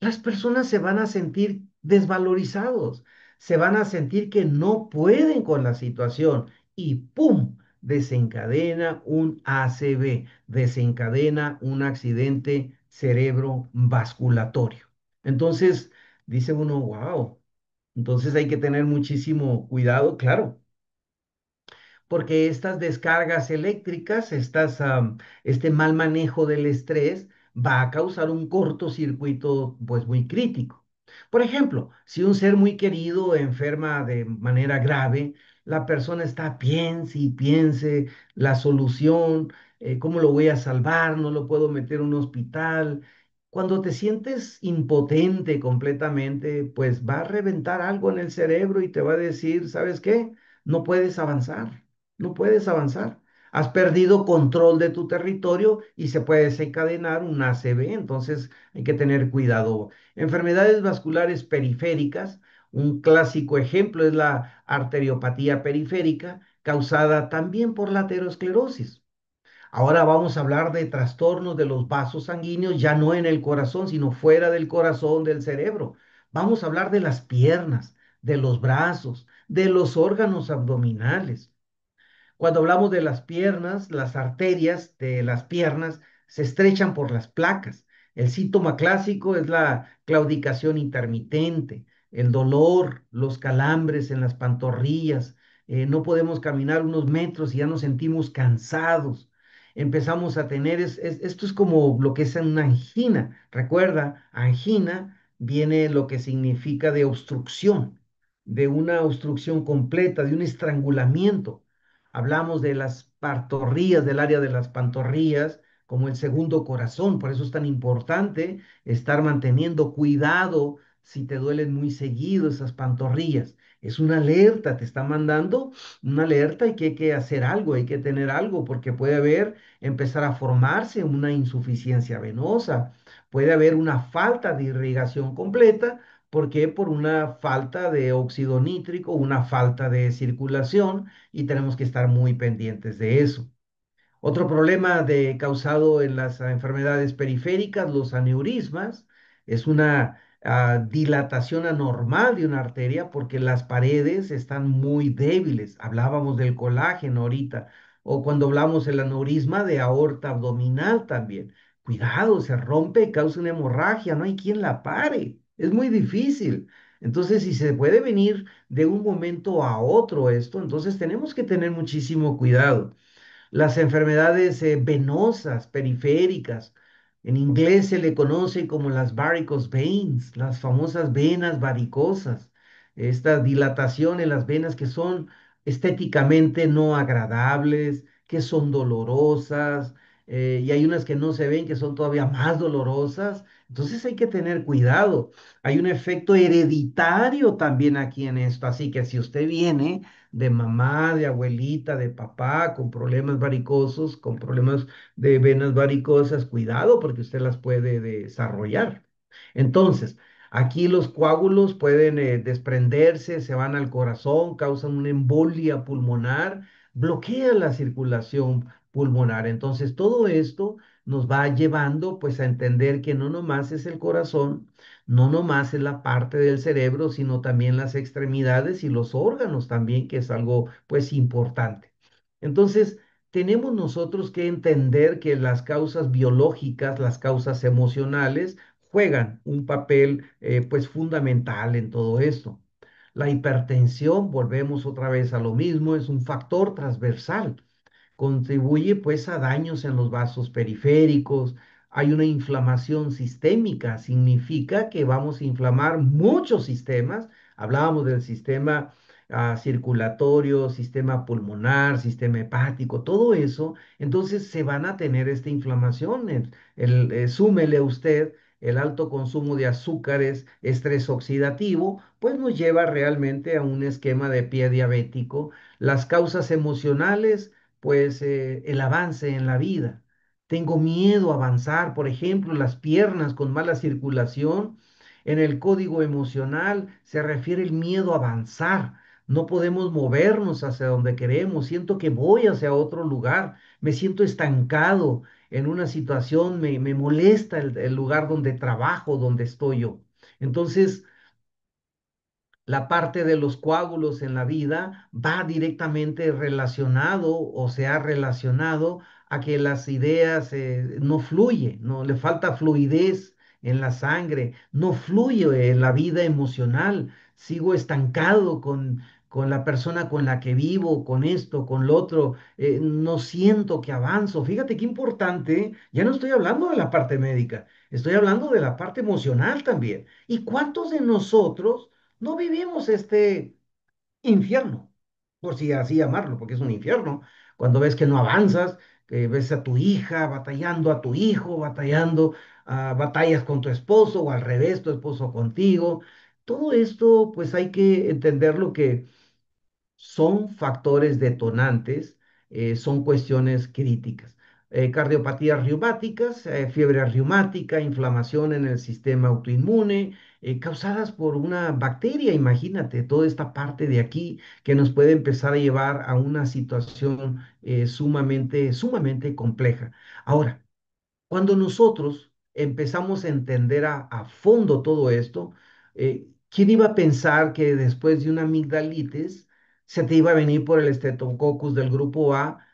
las personas se van a sentir desvalorizados, se van a sentir que no pueden con la situación y ¡pum! Desencadena un ACV, desencadena un accidente cerebrovasculatorio. Entonces, dice uno, wow, entonces hay que tener muchísimo cuidado, claro, porque estas descargas eléctricas, este mal manejo del estrés va a causar un cortocircuito pues muy crítico. Por ejemplo, si un ser muy querido enferma de manera grave, la persona está piense y piense la solución, cómo lo voy a salvar, no lo puedo meter a un hospital. Cuando te sientes impotente completamente, pues va a reventar algo en el cerebro y te va a decir, ¿sabes qué? No puedes avanzar, no puedes avanzar. Has perdido control de tu territorio y se puede desencadenar un ACV, entonces hay que tener cuidado. Enfermedades vasculares periféricas, un clásico ejemplo es la arteriopatía periférica, causada también por la aterosclerosis. Ahora vamos a hablar de trastornos de los vasos sanguíneos, ya no en el corazón, sino fuera del corazón, del cerebro. Vamos a hablar de las piernas, de los brazos, de los órganos abdominales. Cuando hablamos de las piernas, las arterias de las piernas se estrechan por las placas. El síntoma clásico es la claudicación intermitente, el dolor, los calambres en las pantorrillas. No podemos caminar unos metros y ya nos sentimos cansados. Empezamos a tener, esto es como lo que es una angina. Recuerda, angina viene lo que significa de obstrucción, de una obstrucción completa, de un estrangulamiento. Hablamos de las pantorrillas, del área de las pantorrillas, como el segundo corazón. Por eso es tan importante estar manteniendo cuidado si te duelen muy seguido esas pantorrillas. Es una alerta, te está mandando una alerta y que hay que hacer algo, hay que tener algo, porque puede haber, empezar a formarse una insuficiencia venosa, puede haber una falta de irrigación completa. ¿Por qué? Por una falta de óxido nítrico, una falta de circulación y tenemos que estar muy pendientes de eso. Otro problema causado en las enfermedades periféricas, los aneurismas, es una dilatación anormal de una arteria porque las paredes están muy débiles. Hablábamos del colágeno ahorita, o cuando hablamos del aneurisma de aorta abdominal también. Cuidado, se rompe, causa una hemorragia, no hay quien la pare. Es muy difícil. Entonces, si se puede venir de un momento a otro esto, entonces tenemos que tener muchísimo cuidado. Las enfermedades venosas periféricas, en inglés se le conoce como las varicose veins, las famosas venas varicosas. Esta dilatación en las venas que son estéticamente no agradables, que son dolorosas, y hay unas que no se ven que son todavía más dolorosas. Entonces hay que tener cuidado. Hay un efecto hereditario también aquí en esto, así que si usted viene de mamá, de abuelita, de papá, con problemas varicosos, con problemas de venas varicosas, cuidado porque usted las puede desarrollar. Entonces, aquí los coágulos pueden desprenderse, se van al corazón, causan una embolia pulmonar, bloquean la circulación pulmonar. Entonces, todo esto nos va llevando pues a entender que no nomás es el corazón, no nomás es la parte del cerebro, sino también las extremidades y los órganos también, que es algo pues importante. Entonces, tenemos nosotros que entender que las causas biológicas, las causas emocionales, juegan un papel pues fundamental en todo esto. La hipertensión, volvemos otra vez a lo mismo, es un factor transversal, contribuye pues a daños en los vasos periféricos. Hay una inflamación sistémica, significa que vamos a inflamar muchos sistemas. Hablábamos del sistema circulatorio, sistema pulmonar, sistema hepático, todo eso. Entonces se van a tener esta inflamación. Súmele usted el alto consumo de azúcares, estrés oxidativo, pues nos lleva realmente a un esquema de pie diabético. Las causas emocionales, pues el avance en la vida. Tengo miedo a avanzar, por ejemplo, las piernas con mala circulación. En el código emocional se refiere el miedo a avanzar. No podemos movernos hacia donde queremos. Siento que voy hacia otro lugar. Me siento estancado en una situación. Me molesta el lugar donde trabajo, donde estoy yo. Entonces, la parte de los coágulos en la vida va directamente relacionado o se ha relacionado a que las ideas no fluye, no le falta fluidez en la sangre, no fluye en la vida emocional, sigo estancado con la persona con la que vivo, con esto, con lo otro, no siento que avanzo. Fíjate qué importante, ya no estoy hablando de la parte médica, estoy hablando de la parte emocional también. ¿Y cuántos de nosotros no vivimos este infierno, por si así llamarlo, porque es un infierno, cuando ves que no avanzas, que ves a tu hija batallando, a tu hijo batallando, batallas con tu esposo o al revés, tu esposo contigo? Todo esto, pues hay que entenderlo que son factores detonantes, son cuestiones críticas. Cardiopatías reumáticas, fiebre reumática, inflamación en el sistema autoinmune, causadas por una bacteria, imagínate, toda esta parte de aquí que nos puede empezar a llevar a una situación sumamente compleja. Ahora, cuando nosotros empezamos a entender a fondo todo esto, ¿quién iba a pensar que después de una amigdalitis se te iba a venir por el Streptococcus del grupo A?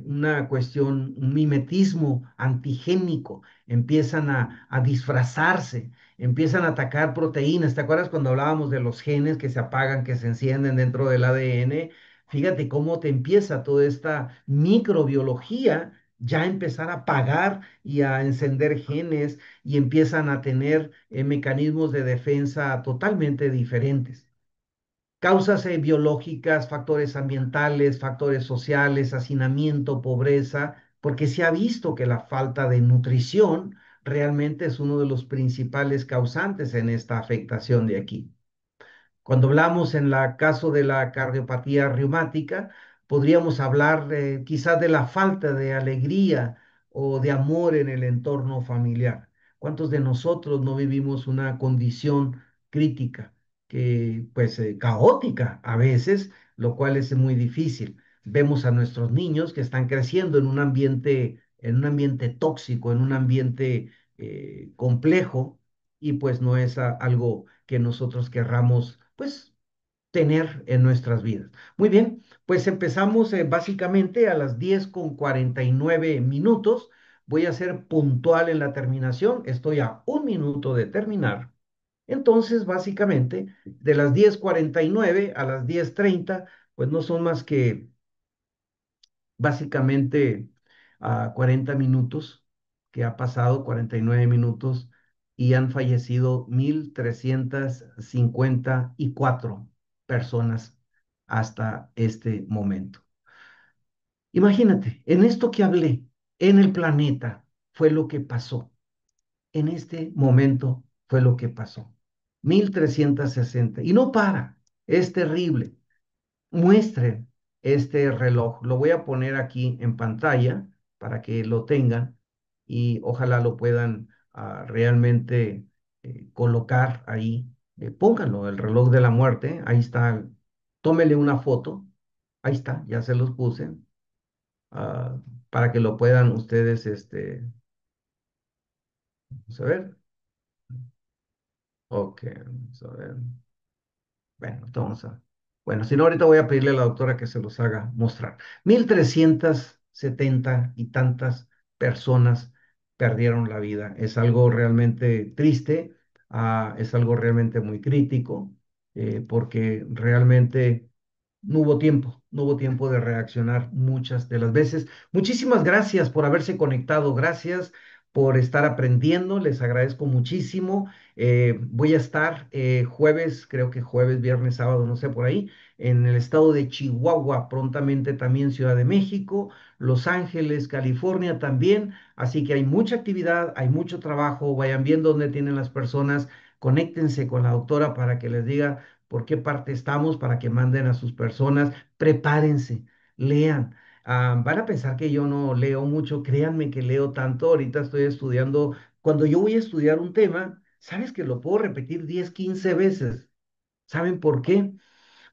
una cuestión, un mimetismo antigénico, empiezan a disfrazarse, empiezan a atacar proteínas. ¿Te acuerdas cuando hablábamos de los genes que se apagan, que se encienden dentro del ADN? Fíjate cómo te empieza toda esta microbiología ya a empezar a apagar y a encender genes y empiezan a tener mecanismos de defensa totalmente diferentes. Causas biológicas, factores ambientales, factores sociales, hacinamiento, pobreza, porque se ha visto que la falta de nutrición realmente es uno de los principales causantes en esta afectación de aquí. Cuando hablamos en el caso de la cardiopatía reumática, podríamos hablar quizás de la falta de alegría o de amor en el entorno familiar. ¿Cuántos de nosotros no vivimos una condición crítica, que pues caótica a veces, lo cual es muy difícil? Vemos a nuestros niños que están creciendo en un ambiente tóxico, en un ambiente complejo, y pues no es algo que nosotros querramos, pues, tener en nuestras vidas. Muy bien, pues empezamos básicamente a las 10:49. Voy a ser puntual en la terminación. Estoy a un minuto de terminar. Entonces, básicamente, de las 10:49 a las 10:30, pues no son más que básicamente a 40 minutos que ha pasado, 49 minutos, y han fallecido 1,354 personas hasta este momento. Imagínate, en esto que hablé, en el planeta, fue lo que pasó. En este momento fue lo que pasó. 1,360. Y no para. Es terrible. Muestren este reloj. Lo voy a poner aquí en pantalla para que lo tengan y ojalá lo puedan realmente colocar ahí. Pónganlo, el reloj de la muerte. Ahí está. Tómele una foto. Ahí está, ya se los puse. ah, para que lo puedan ustedes, vamos a ver. Ok, vamos a ver. Bueno, entonces, bueno, si no, ahorita voy a pedirle a la doctora que se los haga mostrar. 1,370 y tantas personas perdieron la vida. Es algo realmente triste, es algo realmente muy crítico, porque realmente no hubo tiempo de reaccionar muchas de las veces. Muchísimas gracias por haberse conectado, gracias por estar aprendiendo, les agradezco muchísimo. Voy a estar jueves, creo que jueves, viernes, sábado, no sé por ahí, en el estado de Chihuahua, prontamente también Ciudad de México, Los Ángeles, California también. Así que hay mucha actividad, hay mucho trabajo. Vayan viendo dónde tienen las personas. Conéctense con la doctora para que les diga por qué parte estamos, para que manden a sus personas. Prepárense, lean. Van a pensar que yo no leo mucho, créanme que leo tanto. Ahorita estoy estudiando. Cuando yo voy a estudiar un tema, sabes que lo puedo repetir 10, 15 veces. ¿Saben por qué?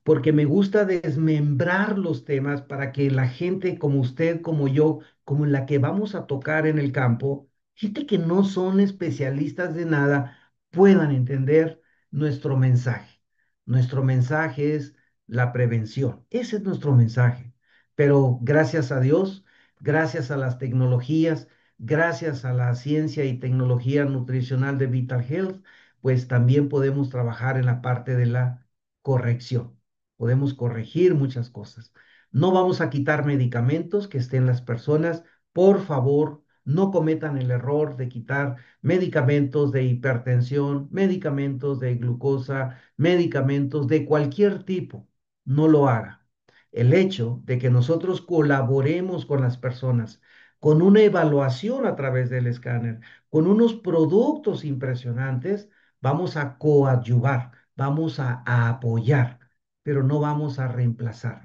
Porque me gusta desmembrar los temas para que la gente como usted, como yo, como la que vamos a tocar en el campo, gente que no son especialistas de nada, puedan entender nuestro mensaje. Nuestro mensaje es la prevención. Ese es nuestro mensaje. Pero gracias a Dios, gracias a las tecnologías, gracias a la ciencia y tecnología nutricional de Vital Health, pues también podemos trabajar en la parte de la corrección. Podemos corregir muchas cosas. No vamos a quitar medicamentos que estén las personas. Por favor, no cometan el error de quitar medicamentos de hipertensión, medicamentos de glucosa, medicamentos de cualquier tipo. No lo haga. El hecho de que nosotros colaboremos con las personas, con una evaluación a través del escáner, con unos productos impresionantes, vamos a coadyuvar, vamos a apoyar, pero no vamos a reemplazar.